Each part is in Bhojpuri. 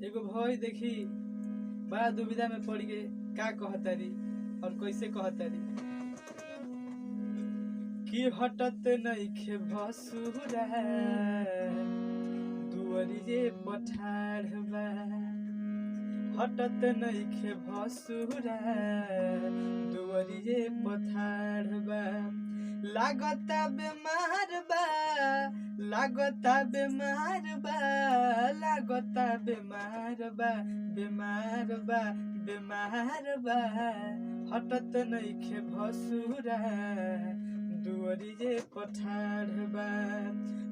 एगो भाई देखी बड़ा दुविधा में पड़ के का कहतारी और कैसे कहतारी कि हटत नइखे भसुरा दुवरिये पठारबा हटत नइखे भसुरा दुवरिये पठारबा लागता बेमार बा लागता बेमार बा लागता बेमार बा बेमार बा बेमार बा हटत नइखे भसुरा दुवरिये पठारबा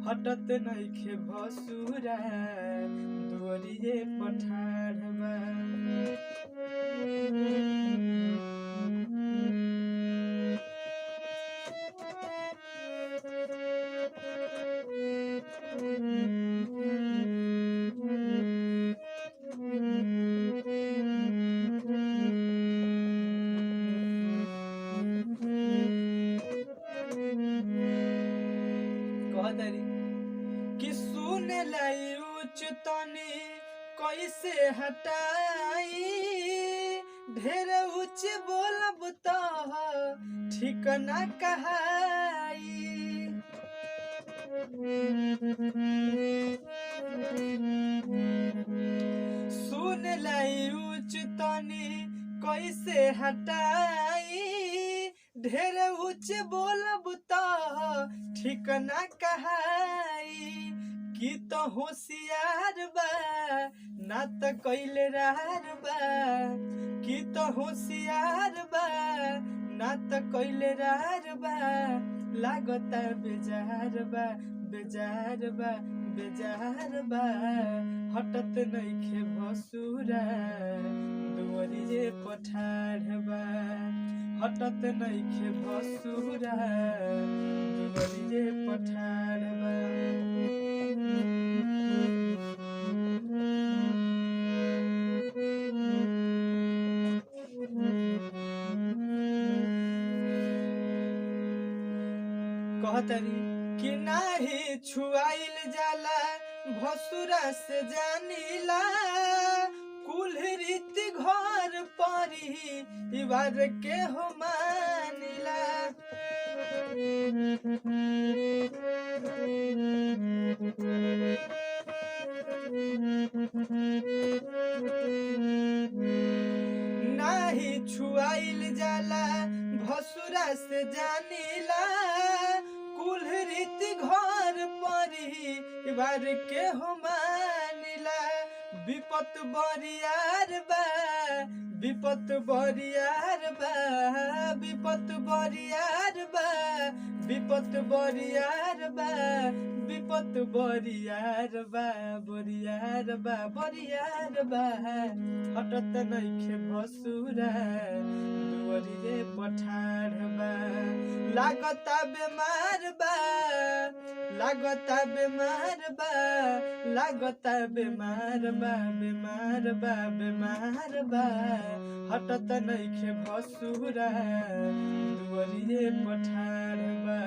हटत नइखे भसुरा दुवरिये पठारबा कहतारी कि सुन लाई उच्च तनी कैसे हटाई ढेर उच्च बोलब तो ठीक ना कहाई सुन लाई उच्च तनी कैसे हटाई ढेर उच्च बोलब तो ठीक ना कहाई की तो होशियार बा ना त कैले रार बा की तो होशियार बा ना त कैले रार बा लागता बेजार बा बेजार बा बेजार बा हटत नइखे भसुरा दुवरिये पठारबा हटत नइखे भसुरा दुवरिये पठारबा कहतरी कि नाही छुआइल जाला भसुरा से जानिला कुल रीति घर परी इबार के हो मानिला नाही छुआइल जाला भसुरा से जानिला कुल रीति घर परी बार के हो मानिला विपत बरियार बा विपत बरियार बा विपत बरियार बा विपत बरियार बा विपत बरियार बा बरियार बा बरियार बा हटत नइखे भसुरा दुवरिये पठारबा लागता बेमार बा लागता बेमार बा लागता बेमार बा बेमार बा बेमार बा हटत नइखे भसुरा दुवरिये पठारबा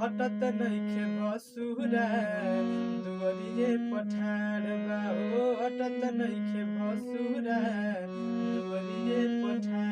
हटत नइखे भसुरा दुवरिये पठारबा ओ हटत नइखे भसुरा दुवरिये पठारबा।